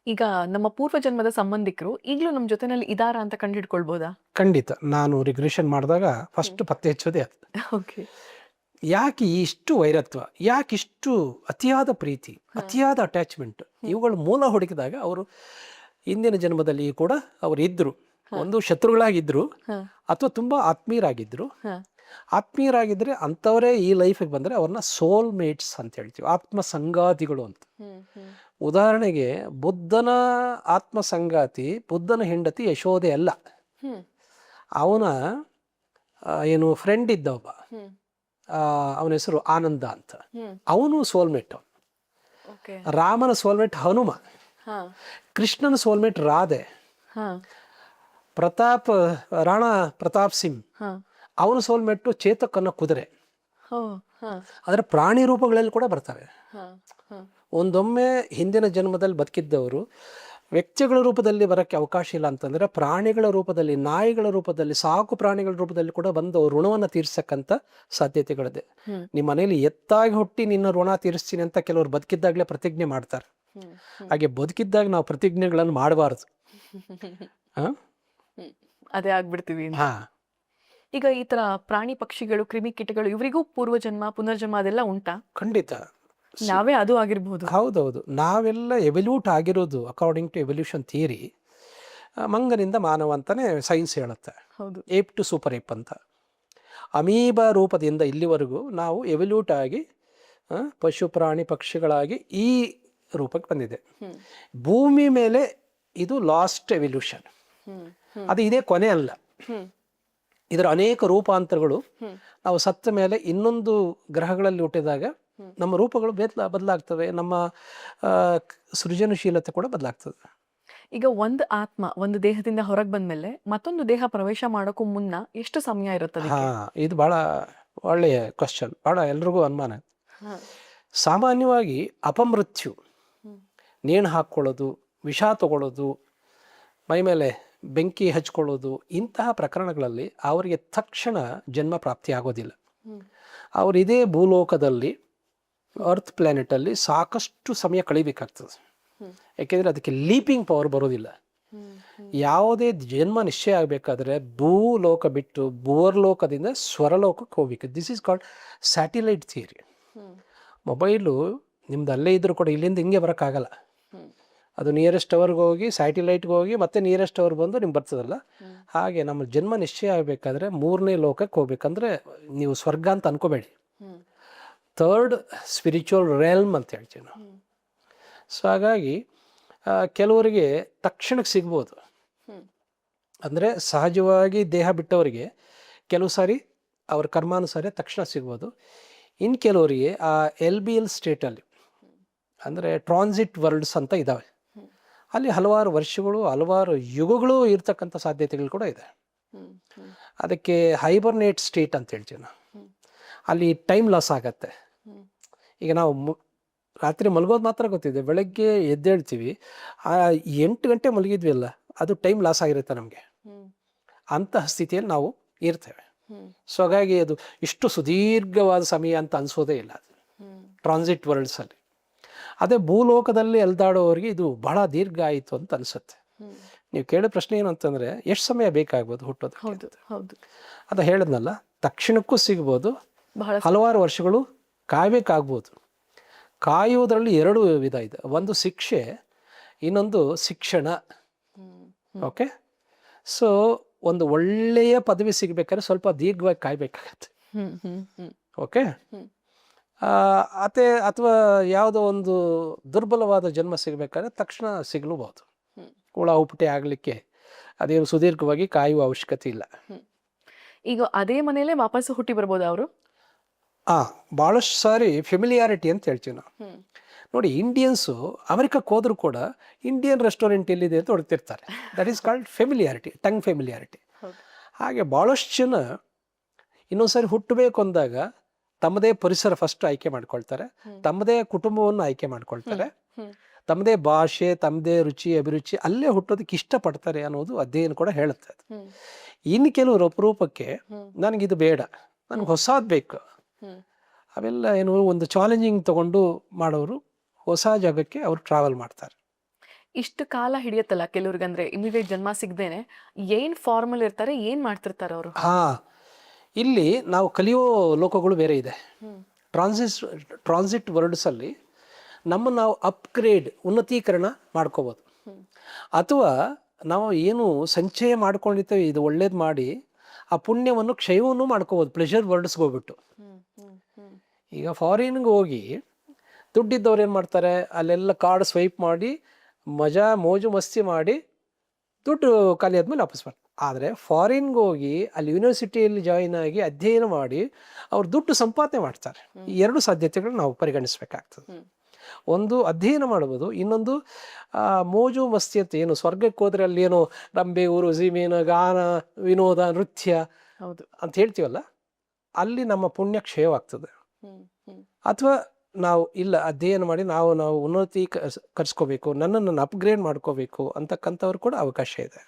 ಈಗ ನಮ್ಮ ಪೂರ್ವ ಜನ್ಮದ ಸಂಬಂಧಿಕರು ಈಗಲೂ ನಮ್ಮ ಜೊತೆನಲ್ಲಿ ಇದಾರಾ ಅಂತ ಕಂಡುಹಿಡ್ಕೊಳ್ಬೋದಾ? ಖಂಡಿತ. ನಾನು ರಿಗ್ರೆಷನ್ ಮಾಡಿದಾಗ ಹ್ಮ್. ಫಸ್ಟ್ ಪತ್ತೆ ಹಚ್ಚೋದೇ ಅದು. ಓಕೆ. ಯಾಕೆ ಇಷ್ಟು ವೈರತ್ವ? ಯಾಕಿಷ್ಟು ಅತಿಯಾದ ಪ್ರೀತಿ, ಹಾ. ಅತಿಯಾದ ಅಟ್ಯಾಚ್‌ಮೆಂಟ್? ಹ್ಮ್. ಇವುಗಳ ಮೂಲ ಹುಡುಕಿದಾಗ ಅವರು ಹಿಂದಿನ ಜನ್ಮದಲ್ಲಿ ಕೂಡ ಅವರು ಇದ್ದರು. ಹಾ. ಒಂದು ಶತ್ರುಗಳಾಗಿದ್ದರು ಹಾ. ಅಥವಾ ತುಂಬ ಆತ್ಮೀಯರಾಗಿದ್ದರು. ಹಾ. ಆತ್ಮೀಯರಾಗಿದ್ದರೆ ಅಂಥವರೇ ಈ ಲೈಫಿಗೆ ಬಂದರೆ ಅವ್ರನ್ನ ಸೋಲ್ ಮೇಟ್ಸ್ ಅಂತ ಹೇಳ್ತೀವಿ, ಆತ್ಮ ಸಂಗಾತಿಗಳು ಅಂತ. ಹ್ಮ್. ಹ್ಮ್. ಉದಾಹರಣೆಗೆ ಬುದ್ಧನ ಆತ್ಮ ಸಂಗಾತಿ, ಬುದ್ಧನ ಹೆಂಡತಿ ಯಶೋದೆ ಅಲ್ಲ. ಹ್ಮ್. ಅವನ ಏನು ಫ್ರೆಂಡ್ ಇದ್ದ ಒಬ್ಬ, ಹ್ಮ್. ಅವನ ಹೆಸರು ಆನಂದ ಅಂತ. ಹ್ಮ್. ಅವನು ಸೋಲ್ಮೇಟ್. ಓಕೆ. ರಾಮನ ಸೋಲ್ಮೇಟ್ ಹನುಮ, ಹಾ. ಕೃಷ್ಣನ ಸೋಲ್ಮೇಟ್ ರಾಧೆ, ಹಾ. ಪ್ರತಾಪ್ ರಾಣಾ ಪ್ರತಾಪ್ ಸಿಂಗ್ ಹಾ. ಅವನ ಸೋಲ್ಮೇಟು ಚೇತಕ್ ಅನ್ನೋ ಕುದುರೆ. ಹೋ. ಹಾ. ಆದರೆ ಪ್ರಾಣಿ ರೂಪಗಳಲ್ಲಿ ಕೂಡ ಬರ್ತವೆ. ಹಾ. ಹಾ. ಒಂದೊಮ್ಮೆ ಹಿಂದಿನ ಜನ್ಮದಲ್ಲಿ ಬದುಕಿದ್ದವರು ವ್ಯಕ್ತಿಗಳ ರೂಪದಲ್ಲಿ ಬರೋಕ್ಕೆ ಅವಕಾಶ ಇಲ್ಲ ಅಂತಂದರೆ ಪ್ರಾಣಿಗಳ ರೂಪದಲ್ಲಿ, ನಾಯಿಗಳ ರೂಪದಲ್ಲಿ, ಸಾಕು ಪ್ರಾಣಿಗಳ ರೂಪದಲ್ಲಿ ಕೂಡ ಬಂದು ಅವ್ರ ಋಣವನ್ನು ತೀರ್ಸಕ್ಕಂಥ ಸಾಧ್ಯತೆಗಳಿದೆ. ಹ್ಮ್. ನಿಮ್ಮ ಮನೇಲಿ ಎತ್ತಾಗಿ ಹುಟ್ಟಿ ನಿನ್ನ ಋಣ ತೀರಿಸ್ತೀನಿ ಅಂತ ಕೆಲವರು ಬದುಕಿದ್ದಾಗಲೇ ಪ್ರತಿಜ್ಞೆ ಮಾಡ್ತಾರೆ. ಹ್ಮ್. ಹ್ಮ್. ಹಾಗೆ ಬದುಕಿದ್ದಾಗ ನಾವು ಪ್ರತಿಜ್ಞೆಗಳನ್ನು ಮಾಡಬಾರ್ದು. ಹಾಂ ಹ್ಮ್. ಅದೇ ಆಗ್ಬಿಡ್ತೀವಿ ಅಂತ. ಹಾಂ ಈಗ ಈ ತರ ಪ್ರಾಣಿ ಪಕ್ಷಿಗಳು ಕ್ರಿಮಿಕೀಟಗಳು ಇವರಿಗೂ ಪೂರ್ವಜನ್ಮ ಪುನರ್ಜನ್ಮ ಅದೆಲ್ಲ ಉಂಟಾ? ಖಂಡಿತ. ನಾವೇ ಅದು ಆಗಿರ್ಬೋದು. ಹೌದೌದು. ನಾವೆಲ್ಲ ಎವಲ್ಯೂಟ್ ಆಗಿರೋದು ಅಕಾರ್ಡಿಂಗ್ ಟು ಎವಲ್ಯೂಷನ್ ಥಿಯರಿ. ಮಂಗನಿಂದ ಮಾನವ ಅಂತಲೇ ಸೈನ್ಸ್ ಹೇಳುತ್ತೆ. ಹೌದು. ಏಪ್ ಟು ಸೂಪರ್ ಏಪ್ ಅಂತ. ಅಮೀಬಾ ರೂಪದಿಂದ ಇಲ್ಲಿವರೆಗೂ ನಾವು ಎವಲ್ಯೂಟ್ ಆಗಿ ಪಶು ಪ್ರಾಣಿ ಪಕ್ಷಿಗಳಾಗಿ ಈ ರೂಪಕ್ಕೆ ಬಂದಿದೆ. ಹ್ಮ್. ಭೂಮಿ ಮೇಲೆ ಇದು ಲಾಸ್ಟ್ ಎವಲ್ಯೂಷನ್. ಹ್ಮ್. ಹ್ಮ್. ಅದು ಇದೇ ಕೊನೆ ಅಲ್ಲ. ಹ್ಮ್. ಇದರ ಅನೇಕ ರೂಪಾಂತರಗಳು ಹ್ಮ್. ನಾವು ಸತ್ತ ಮೇಲೆ ಇನ್ನೊಂದು ಗ್ರಹಗಳಲ್ಲಿ ಹುಟ್ಟಿದಾಗ ನಮ್ಮ ರೂಪಗಳು ಬದಲಾಗ್ತವೆ. ನಮ್ಮ ಸೃಜನಶೀಲತೆ ಕೂಡ ಬದಲಾಗ್ತದೆ. ಈಗ ಒಂದು ಆತ್ಮ ಒಂದು ದೇಹದಿಂದ ಹೊರಗೆ ಬಂದ್ಮೇಲೆ ಮತ್ತೊಂದು ದೇಹ ಪ್ರವೇಶ ಮಾಡೋಕ್ಕೂ ಮುನ್ನ ಎಷ್ಟು ಸಮಯ ಇರುತ್ತದೆ? ಇದು ಭಾಳ ಒಳ್ಳೆಯ ಕ್ವಶನ್. ಭಾಳ ಎಲ್ರಿಗೂ ಅನುಮಾನ. ಹಾ. ಸಾಮಾನ್ಯವಾಗಿ ಅಪಮೃತ್ಯು, ಹ್ಮ್. ನೇಣು ಹಾಕ್ಕೊಳ್ಳೋದು, ವಿಷ ತಗೊಳ್ಳೋದು, ಮೈ ಮೇಲೆ ಬೆಂಕಿ ಹಚ್ಕೊಳ್ಳೋದು, ಇಂತಹ ಪ್ರಕರಣಗಳಲ್ಲಿ ಅವರಿಗೆ ತಕ್ಷಣ ಜನ್ಮ ಪ್ರಾಪ್ತಿ ಆಗೋದಿಲ್ಲ. ಹ್ಮ್. ಅವರು ಇದೇ ಭೂಲೋಕದಲ್ಲಿ ಅರ್ತ್ ಪ್ಲ್ಯಾನೆಟಲ್ಲಿ ಸಾಕಷ್ಟು ಸಮಯ ಕಳಿಬೇಕಾಗ್ತದೆ. ಹ್ಮ್. ಯಾಕೆಂದರೆ ಅದಕ್ಕೆ ಲೀಪಿಂಗ್ ಪವರ್ ಬರೋದಿಲ್ಲ. ಹ್ಮ್. ಹ್ಮ್. ಯಾವುದೇ ಜನ್ಮ ನಿಶ್ಚಯ ಆಗಬೇಕಾದ್ರೆ ಭೂಲೋಕ ಬಿಟ್ಟು ಭೂವರ್ಲೋಕದಿಂದ ಸ್ವರಲೋಕಕ್ಕೆ ಹೋಗ್ಬೇಕು. This is called satellite theory. Hmm. Mobile ನಿಮ್ದು ಅಲ್ಲೇ ಇದ್ದರೂ ಕೂಡ ಇಲ್ಲಿಂದ ಹಿಂಗೆ ಬರೋಕ್ಕಾಗಲ್ಲ. ಹ್ಮ್. ಅದು ನಿಯರೆಸ್ಟ್ ಅವರ್ಗೆ ಹೋಗಿ ಸ್ಯಾಟಿಲೈಟ್ಗೆ ಹೋಗಿ ಮತ್ತೆ ನಿಯರೆಸ್ಟ್ ಅವರ್ ಬಂದು ನಿಮ್ಗೆ ಬರ್ತದಲ್ಲ. ಹ್ಮ್. ಹಾಗೆ ನಮ್ಮ ಜನ್ಮ ನಿಶ್ಚಯ ಆಗಬೇಕಾದ್ರೆ ಮೂರನೇ ಲೋಕಕ್ಕೆ ಹೋಗ್ಬೇಕಂದ್ರೆ ನೀವು ಸ್ವರ್ಗ ಅಂತ ಅನ್ಕೋಬೇಡಿ, ಹ್ಮ್. ಥರ್ಡ್ ಸ್ಪಿರಿಚುವಲ್ ರೆಲ್ಮ್ ಅಂತ ಹೇಳ್ತೀವಿ ನಾವು. ಹ್ಮ್. ಸೊ ಹಾಗಾಗಿ ಕೆಲವರಿಗೆ ತಕ್ಷಣಕ್ಕೆ ಸಿಗ್ಬೋದು. ಹ್ಮ್. ಅಂದರೆ ಸಹಜವಾಗಿ ದೇಹ ಬಿಟ್ಟವರಿಗೆ ಕೆಲವು ಸಾರಿ ಅವ್ರ ಕರ್ಮಾನುಸಾರ ತಕ್ಷಣ ಸಿಗ್ಬೋದು. ಇನ್ನು ಕೆಲವರಿಗೆ ಆ LBL ಸ್ಟೇಟಲ್ಲಿ, ಅಂದರೆ ಟ್ರಾನ್ಸಿಟ್ ವರ್ಲ್ಡ್ಸ್ ಅಂತ ಇದ್ದಾವೆ. ಹ್ಮ್. ಅಲ್ಲಿ ಹಲವಾರು ವರ್ಷಗಳು, ಹಲವಾರು ಯುಗಗಳು ಇರ್ತಕ್ಕಂಥ ಸಾಧ್ಯತೆಗಳು ಕೂಡ ಇದೆ. ಹ್ಮ್. ಹ್ಮ್. ಅದಕ್ಕೆ ಹೈಬರ್ನೇಟ್ ಸ್ಟೇಟ್ ಅಂತ ಹೇಳ್ತೀವಿ ನಾವು. ಹ್ಮ್. ಅಲ್ಲಿ ಟೈಮ್ ಲಾಸ್ ಆಗತ್ತೆ. ಹ್ಮ್. ಈಗ ನಾವು ರಾತ್ರಿ ಮಲಗೋದು ಮಾತ್ರ ಗೊತ್ತಿದೆ, ಬೆಳಗ್ಗೆ ಎದ್ದೇಳ್ತೀವಿ, 8 ಗಂಟೆ ಮಲಗಿದ್ವಿ ಅಲ್ಲ, ಅದು ಟೈಮ್ ಲಾಸ್ ಆಗಿರುತ್ತೆ ನಮಗೆ. ಹ್ಮ್. ಅಂತಹ ಸ್ಥಿತಿಯಲ್ಲಿ ನಾವು ಇರ್ತೇವೆ. ಹ್ಮ್. ಸೊ ಹಾಗಾಗಿ ಅದು ಇಷ್ಟು ಸುದೀರ್ಘವಾದ ಸಮಯ ಅಂತ ಅನಿಸೋದೇ ಇಲ್ಲ ಅದು ಹ್ಮ್. ಟ್ರಾನ್ಸಿಟ್ ವರ್ಲ್ಡ್ಸಲ್ಲಿ. ಅದೇ ಭೂಲೋಕದಲ್ಲಿ ಎಲ್ದಾಡೋರಿಗೆ ಇದು ಬಹಳ ದೀರ್ಘ ಆಯಿತು ಅಂತ ಅನಿಸುತ್ತೆ. ಹ್ಮ್. ನೀವು ಕೇಳೋ ಪ್ರಶ್ನೆ ಏನು ಅಂತಂದರೆ ಎಷ್ಟು ಸಮಯ ಬೇಕಾಗ್ಬೋದು ಹುಟ್ಟೋದಕ್ಕೆ ಹೌದು. ಅಂತ. ಹೌದು. ಅದು ಹೇಳಿದ್ನಲ್ಲ, ತಕ್ಷಣಕ್ಕೂ ಸಿಗ್ಬೋದು, ಬಹಳ ಹಲವಾರು ವರ್ಷಗಳು ಕಾಯಬೇಕಾಗ್ಬೋದು. ಕಾಯುವುದರಲ್ಲಿ 2 ವಿಧ ಇದೆ. ಒಂದು ಶಿಕ್ಷೆ, ಇನ್ನೊಂದು ಶಿಕ್ಷಣ. ಹ್ಮ್. ಓಕೆ. ಸೊ ಒಂದು ಒಳ್ಳೆಯ ಪದವಿ ಸಿಗಬೇಕಾದ್ರೆ ಸ್ವಲ್ಪ ದೀರ್ಘವಾಗಿ ಕಾಯಬೇಕಾಗತ್ತೆ. ಹ್ಮ್. ಹ್ಮ್. ಹ್ಮ್. ಓಕೆ. ಹ್ಮ್. ಅಥವಾ ಯಾವುದೋ ಒಂದು ದುರ್ಬಲವಾದ ಜನ್ಮ ಸಿಗಬೇಕಾದ್ರೆ ತಕ್ಷಣ ಸಿಗಲೂಬಹುದು. ಹ್ಮ್. ಹುಳ ಹುಪ್ಪಟೆ ಆಗಲಿಕ್ಕೆ ಅದೇನು ಸುದೀರ್ಘವಾಗಿ ಕಾಯುವ ಅವಶ್ಯಕತೆ ಇಲ್ಲ. ಹ್ಮ್. ಈಗ ಅದೇ ಮನೆಯಲ್ಲೇ ವಾಪಸ್ಸು ಹುಟ್ಟಿ ಬರ್ಬೋದಾ ಅವರು? ಭಾಳಷ್ಟು ಸಾರಿ ಫೆಮಿಲಿಯಾರಿಟಿ ಅಂತ ಹೇಳ್ತೀವಿ ನಾವು. ಹ್ಮ್. ನೋಡಿ, ಇಂಡಿಯನ್ಸು ಅಮೆರಿಕಕ್ಕೆ ಹೋದರೂ ಕೂಡ ಇಂಡಿಯನ್ ರೆಸ್ಟೋರೆಂಟ್ ಎಲ್ಲಿದೆ ಅಂತ ಹುಡುಕ್ತಿರ್ತಾರೆ. That is called familiarity, tongue familiarity. ಹೌದು. ಹಾಗೆ ಭಾಳಷ್ಟು ಜನ ಇನ್ನೊಂದು ಸಾರಿ ಹುಟ್ಟಬೇಕು ಅಂದಾಗ ತಮ್ಮದೇ ಪರಿಸರ ಫಸ್ಟ್ ಆಯ್ಕೆ ಮಾಡ್ಕೊಳ್ತಾರೆ, ತಮ್ಮದೇ ಕುಟುಂಬವನ್ನು ಆಯ್ಕೆ ಮಾಡ್ಕೊಳ್ತಾರೆ, ಹ್ಮ್. ತಮ್ಮದೇ ಭಾಷೆ, ತಮ್ಮದೇ ರುಚಿ ಅಭಿರುಚಿ ಅಲ್ಲೇ ಹುಟ್ಟೋದಕ್ಕೆ ಇಷ್ಟಪಡ್ತಾರೆ ಅನ್ನೋದು ಅಧ್ಯಯನ ಕೂಡ ಹೇಳುತ್ತೆ ಅದು. ಹ್ಮ್. ಇನ್ನು ಕೆಲವರು ಅಪರೂಪಕ್ಕೆ ಹ್ಮ್. ನನಗಿದು ಬೇಡ, ನನಗೆ ಹೊಸದು ಬೇಕು, ಹ್ಮ್. ಅವೆಲ್ಲ ಏನು ಒಂದು ಚಾಲೆಂಜಿಂಗ್ ತಗೊಂಡು ಮಾಡೋರು ಹೊಸ ಜಾಗಕ್ಕೆ ಅವರು ಟ್ರಾವೆಲ್ ಮಾಡ್ತಾರೆ. ಇಷ್ಟು ಕಾಲ ಹಿಡಿಯತ್ತಲ್ಲ ಕೆಲವ್ರಿಗೆ, ಅಂದ್ರೆ ಇಮಿಡಿಯೇಟ್ ಜನ್ಮ ಸಿಗ್ದೇನೆ ಏನ್ ಫಾರ್ಮಲ್ ಇರ್ತಾರೆ, ಏನ್ ಮಾಡ್ತಿರ್ತಾರೆ ಅವರು? ಹಾಂ, ಇಲ್ಲಿ ನಾವು ಕಲಿಯೋ ಲೋಕಗಳು ಬೇರೆ ಇದೆ. ಹ್ಮ್ ಟ್ರಾನ್ಸಿಟ್ ವರ್ಡ್ಸಲ್ಲಿ ನಮ್ಮ ನಾವು ಅಪ್ಗ್ರೇಡ್, ಉನ್ನತೀಕರಣ ಮಾಡ್ಕೋಬೋದು. ಅಥವಾ ನಾವು ಏನು ಸಂಚಯ ಮಾಡ್ಕೊಂಡಿರ್ತೇವೆ ಇದು ಒಳ್ಳೇದು ಮಾಡಿ ಆ ಪುಣ್ಯವನ್ನು ಕ್ಷಯವನ್ನು ಮಾಡ್ಕೋಬೋದು ಪ್ಲೆಷರ್ ವರ್ಡ್ಸ್ಗೆ ಹೋಗ್ಬಿಟ್ಟು. ಈಗ ಫಾರಿನ್ಗೆ ಹೋಗಿ ದುಡ್ಡಿದ್ದವ್ರು ಏನು ಮಾಡ್ತಾರೆ, ಅಲ್ಲೆಲ್ಲ ಕಾರ್ಡ್ ಸ್ವೈಪ್ ಮಾಡಿ ಮಜಾ ಮೋಜು ಮಸ್ತಿ ಮಾಡಿ ದುಡ್ಡು ಖಾಲಿ ಆದಮೇಲೆ ವಾಪಸ್ ಮಾಡ್ತಾರೆ. ಆದರೆ ಫಾರಿನ್ಗೆ ಹೋಗಿ ಅಲ್ಲಿ ಯೂನಿವರ್ಸಿಟಿಯಲ್ಲಿ ಜಾಯಿನ್ ಆಗಿ ಅಧ್ಯಯನ ಮಾಡಿ ಅವ್ರು ದುಡ್ಡು ಸಂಪಾದನೆ ಮಾಡ್ತಾರೆ. ಈ ಎರಡು ಸಾಧ್ಯತೆಗಳು ನಾವು ಪರಿಗಣಿಸಬೇಕಾಗ್ತದೆ. ಒಂದು ಅಧ್ಯಯನ ಮಾಡ್ಬೋದು, ಇನ್ನೊಂದು ಮೋಜು ಮಸ್ತಿ ಅಂತ ಏನು ಸ್ವರ್ಗಕ್ಕೆ ಹೋದರೆ ಅಲ್ಲಿ ಏನೋ ರಂಬೆ ಊರು ಝೀಮೇನ ಗಾನ ವಿನೋದ ನೃತ್ಯ ಹೌದು. ಅಂತ ಹೇಳ್ತೀವಲ್ಲ, ಅಲ್ಲಿ ನಮ್ಮ ಪುಣ್ಯ ಕ್ಷಯವಾಗ್ತದೆ. ಅಥವಾ ನಾವು ಇಲ್ಲ ಅಧ್ಯಯನ ಮಾಡಿ ನಾವು ಉನ್ನತಿ ಕರ್ಸ್ಕೋಬೇಕು, ನನ್ನನ್ನು ಅಪ್ಗ್ರೇಡ್ ಮಾಡ್ಕೋಬೇಕು ಅಂತಕ್ಕಂಥವ್ರು ಕೂಡ ಅವಕಾಶ ಇದೆ.